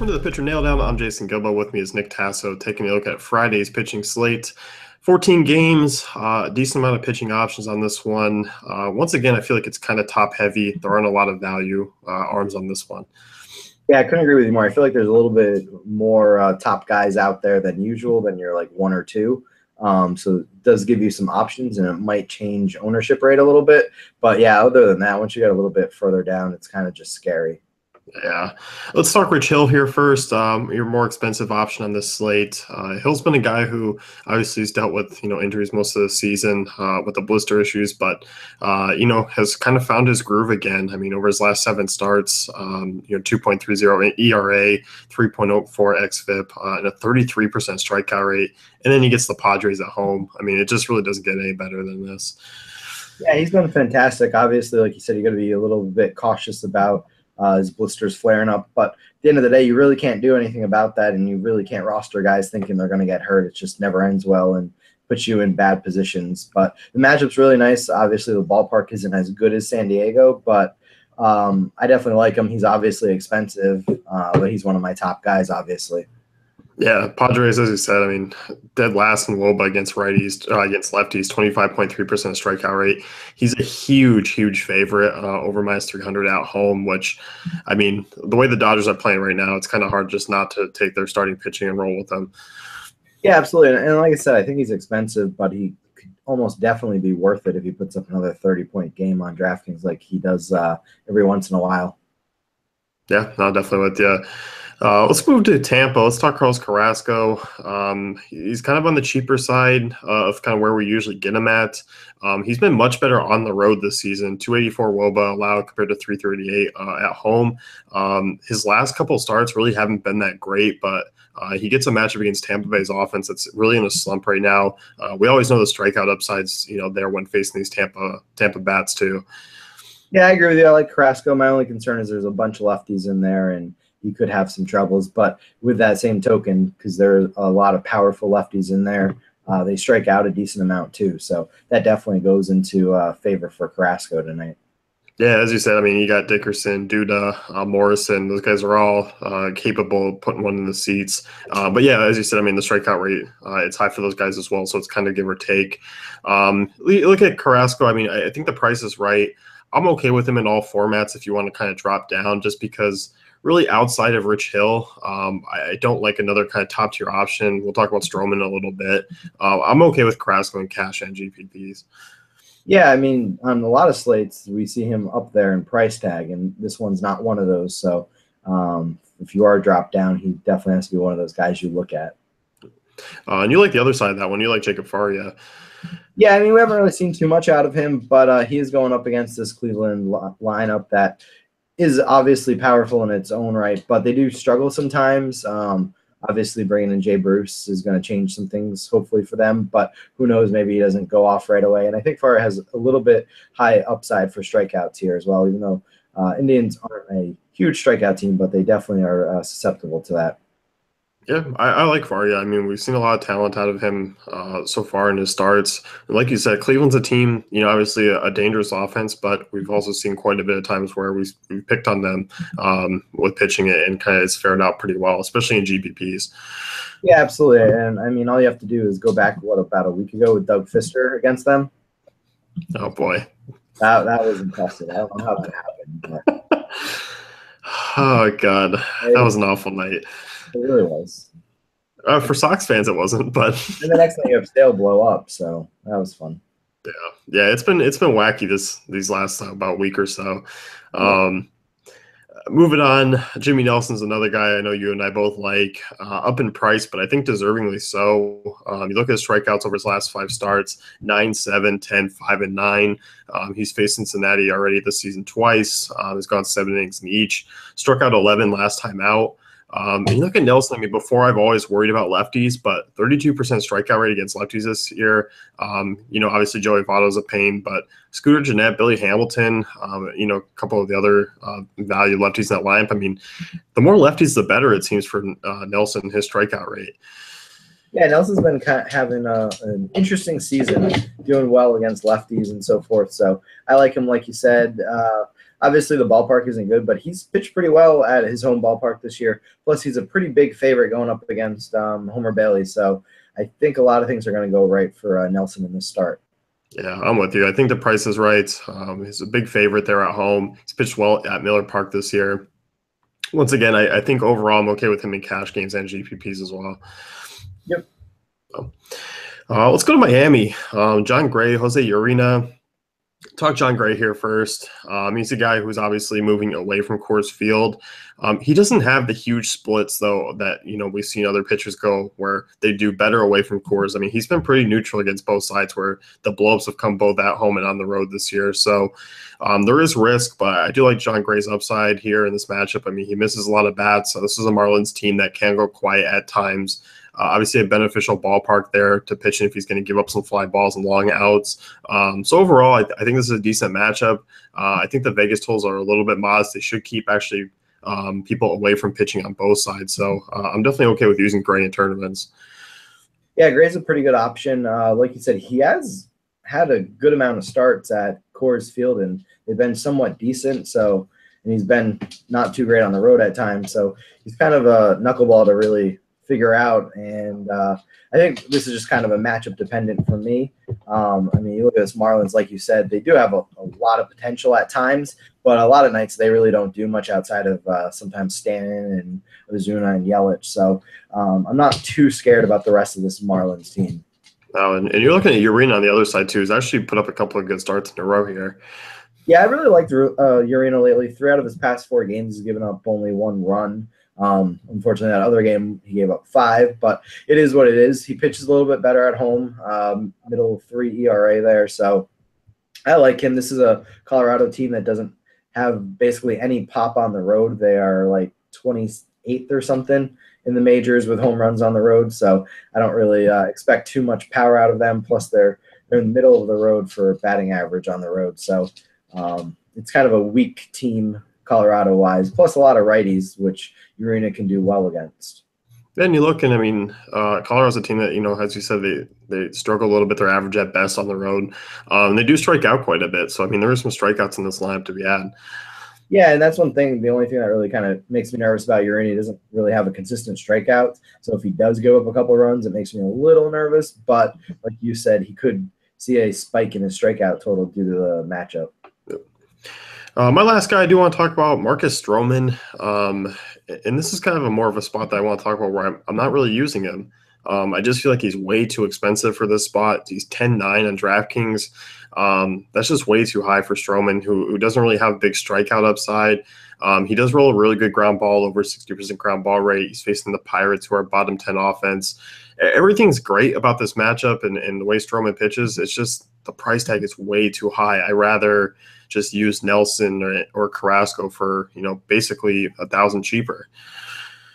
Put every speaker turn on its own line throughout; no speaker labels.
Welcome to the Pitcher Nail Down. I'm Jason Gilbo. With me is Nick Tasso, taking a look at Friday's pitching slate. 14 games, decent amount of pitching options on this one. Once again, I feel like it's kind of top heavy. There aren't a lot of value arms on this one.
Yeah, I couldn't agree with you more. I feel like there's a little bit more top guys out there than usual, than you're like one or two. So it does give you some options, and it might change ownership rate a little bit. But yeah, other than that, once you get a little bit further down, it's kind of just scary.
Yeah. Let's talk Rich Hill here first. Your more expensive option on this slate. Hill's been a guy who obviously has dealt with, injuries most of the season with the blister issues, but, has kind of found his groove again. I mean, over his last 7 starts, 2.30 ERA, 3.04 xFIP, and a 33% strikeout rate. And then he gets the Padres at home. I mean, it just really doesn't get any better than this.
Yeah, he's been fantastic. Obviously, like you said, you got to be a little bit cautious about his blisters flaring up. But at the end of the day, you really can't do anything about that, and you really can't roster guys thinking they're going to get hurt. It just never ends well and puts you in bad positions. But the matchup's really nice. Obviously, the ballpark isn't as good as San Diego, but I definitely like him. He's obviously expensive, but he's one of my top guys, obviously.
Yeah, Padres, as you said, I mean, dead last in WOBA against righties, against lefties, 25.3% strikeout rate. He's a huge favorite over -300 at home, which, I mean, the way the Dodgers are playing right now, it's kind of hard just not to take their starting pitching and roll with them.
Yeah, absolutely. And like I said, I think he's expensive, but he could almost definitely be worth it if he puts up another 30-point game on DraftKings like he does every once in a while.
Yeah, no, definitely with you. Let's move to Tampa. Let's talk Carlos Carrasco. He's kind of on the cheaper side of kind of where we usually get him at. He's been much better on the road this season. 284 WOBA allowed compared to 338 at home. His last couple of starts really haven't been that great, but he gets a matchup against Tampa Bay's offense that's really in a slump right now. We always know the strikeout upsides, there when facing these Tampa bats too.
Yeah, I agree with you. I like Carrasco. My only concern is there's a bunch of lefties in there, and he could have some troubles. But with that same token, because there are a lot of powerful lefties in there, they strike out a decent amount too. So that definitely goes into favor for Carrasco tonight.
Yeah, as you said, I mean, you got Dickerson, Duda, Morrison. Those guys are all capable of putting one in the seats. But yeah, as you said, I mean, the strikeout rate, it's high for those guys as well. So it's kind of give or take. Look at Carrasco. I mean, I think the price is right. I'm okay with him in all formats if you want to kind of drop down, just because really outside of Rich Hill, I don't like another kind of top tier option. We'll talk about Stroman in a little bit. I'm okay with Carrasco and cash and GPPs.
Yeah, I mean, on a lot of slates, we see him up there in price tag, and this one's not one of those. So if you are dropped down, he definitely has to be one of those guys you look at.
And you like the other side of that one. You like Jacob Faria.
Yeah, I mean, we haven't really seen too much out of him, but he is going up against this Cleveland lineup that is obviously powerful in its own right, but they do struggle sometimes. Obviously, bringing in Jay Bruce is going to change some things, hopefully, for them, but who knows, maybe he doesn't go off right away. And I think Faria has a little bit high upside for strikeouts here as well, even though Indians aren't a huge strikeout team, but they definitely are susceptible to that.
Yeah, I like Faria. I mean, we've seen a lot of talent out of him so far in his starts. And like you said, Cleveland's a team, obviously a dangerous offense, but we've also seen quite a bit of times where we've picked on them with pitching it, and kind of it's fared out pretty well, especially in GPPs.
Yeah, absolutely. And I mean, all you have to do is go back, about a week ago with Doug Fister against them?
Oh, boy.
That was impressive. I don't know how that happened. But
oh, God. That was an awful night.
It really was.
For Sox fans, it wasn't, but
and the next thing you have Sale blow up, so that was fun.
Yeah, it's been wacky these last about week or so. Moving on, Jimmy Nelson's another guy I know you and I both like, up in price, but I think deservingly so. You look at his strikeouts over his last 5 starts, 9, 7, 10, 5, and 9. He's faced Cincinnati already this season twice. He's gone 7 innings in each. Struck out 11 last time out. You look at Nelson, I mean, before I've always worried about lefties, but 32% strikeout rate against lefties this year. Obviously Joey Votto's a pain, but Scooter Gennett, Billy Hamilton, a couple of the other value lefties in that lineup. I mean, the more lefties, the better, it seems, for Nelson, his strikeout rate.
Yeah, Nelson's been kind of having an interesting season, doing well against lefties and so forth. So I like him, like you said. Obviously, the ballpark isn't good, but he's pitched pretty well at his home ballpark this year. Plus, he's a pretty big favorite going up against Homer Bailey. So I think a lot of things are going to go right for Nelson in this start.
Yeah, I'm with you. I think the price is right. He's a big favorite there at home. He's pitched well at Miller Park this year. Once again, I think overall I'm okay with him in cash games and GPPs as well.
Yep.
So, let's go to Miami. John Gray, Jose Urena. Talk John Gray here first. He's a guy who's obviously moving away from Coors Field. He doesn't have the huge splits, though, that we've seen other pitchers go where they do better away from Coors. I mean, he's been pretty neutral against both sides where the blowups have come both at home and on the road this year. So there is risk, but I do like John Gray's upside here in this matchup. I mean, he misses a lot of bats. So this is a Marlins team that can go quiet at times. Obviously, a beneficial ballpark there to pitch in if he's going to give up some fly balls and long outs. So overall, I think this is a decent matchup. I think the Vegas totals are a little bit modest. They should keep actually people away from pitching on both sides. So I'm definitely okay with using Gray in tournaments.
Yeah, Gray's a pretty good option. Like you said, he has had a good amount of starts at Coors Field, and they've been somewhat decent. So, and he's been not too great on the road at times. So he's kind of a knuckleball to really figure out, and I think this is just kind of a matchup dependent for me. I mean, you look at this Marlins, like you said, they do have a lot of potential at times, but a lot of nights they really don't do much outside of sometimes Stanton and Ozuna and Yelich. So I'm not too scared about the rest of this Marlins team.
Oh, and you're looking at Urena on the other side too. He's actually put up a couple of good starts in a row here.
Yeah, I really liked Urena lately. 3 out of his past 4 games he's given up only 1 run. Unfortunately, that other game he gave up 5, but it is what it is. He pitches a little bit better at home, middle 3 ERA there. So I like him. This is a Colorado team that doesn't have basically any pop on the road. They are like 28th or something in the majors with home runs on the road. So I don't really expect too much power out of them. Plus they're in the middle of the road for batting average on the road. So it's kind of a weak team Colorado-wise, plus a lot of righties, which Urena can do well against.
Then you look, and I mean, Colorado's a team that, as you said, they struggle a little bit. They're average at best on the road. They do strike out quite a bit. So, I mean, there are some strikeouts in this lineup to be had.
Yeah, and that's one thing. The only thing that really kind of makes me nervous about Urena, he doesn't really have a consistent strikeout. So if he does give up a couple of runs, it makes me a little nervous. But like you said, he could see a spike in his strikeout total due to the matchup.
My last guy I do want to talk about, Marcus Stroman. And this is kind of more of a spot that I want to talk about where I'm not really using him. I just feel like he's way too expensive for this spot. He's 10-9 on DraftKings. That's just way too high for Stroman, who doesn't really have a big strikeout upside. He does roll a really good ground ball, over 60% ground ball rate. He's facing the Pirates, who are bottom 10 offense. Everything's great about this matchup and the way Stroman pitches. It's just the price tag is way too high. I rather just use Nelson or Carrasco for, basically $1,000 cheaper.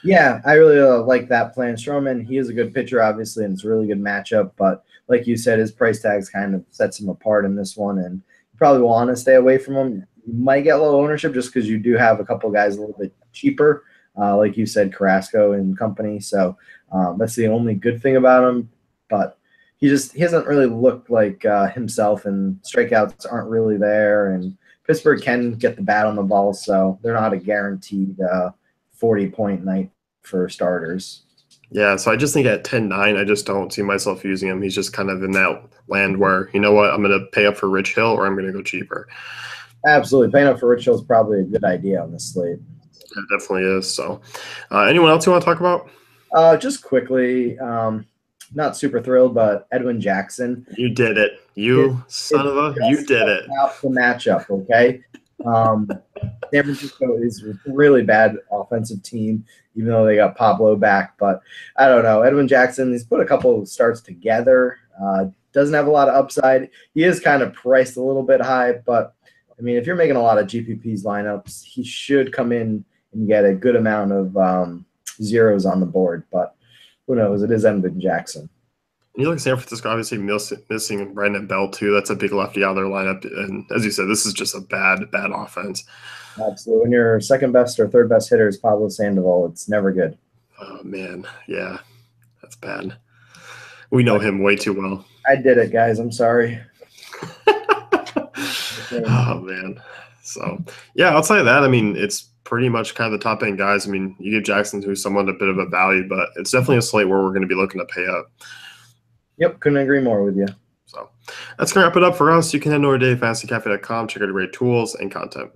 Yeah, I really like that plan. Stroman, he is a good pitcher, obviously, and it's a really good matchup. But like you said, his price tags kind of sets him apart in this one, and you probably want to stay away from him. You might get low ownership just because you do have a couple guys a little bit cheaper, like you said, Carrasco and company. So that's the only good thing about him. But he hasn't really looked like himself, and strikeouts aren't really there. And Pittsburgh can get the bat on the ball, so they're not a guaranteed 40-point night for starters.
Yeah, so I just think at 10-9, I just don't see myself using him. He's just kind of in that land where, you know what, I'm going to pay up for Rich Hill or I'm going to go cheaper.
Absolutely. Paying up for Rich Hill is probably a good idea on this slate.
It definitely is. So anyone else you want to talk about?
Just quickly, not super thrilled, but Edwin Jackson.
You did it. You did it.
Out the matchup, okay? San Francisco is a really bad offensive team, even though they got Pablo back. But I don't know. Edwin Jackson, he's put a couple of starts together. Doesn't have a lot of upside. He is kind of priced a little bit high, but I mean, if you're making a lot of GPPs lineups, he should come in and get a good amount of zeros on the board. But who knows? It is Edwin Jackson.
You look at San Francisco, obviously missing Brandon Belt too. That's a big lefty out of their lineup. And as you said, this is just a bad offense.
Absolutely. When your second best or third best hitter is Pablo Sandoval, it's never good.
Oh, man. Yeah, that's bad. We know him way too well.
I did it, guys. I'm sorry.
Oh man. So yeah, outside of that, I mean, it's pretty much kind of the top end guys. I mean, you get Jackson, who's somewhat a bit of a value, but it's definitely a slate where we're going to be looking to pay up.
Yep, couldn't agree more with you.
So that's going to wrap it up for us. You can head over to dailyfantasycafe.com, check out great tools and content.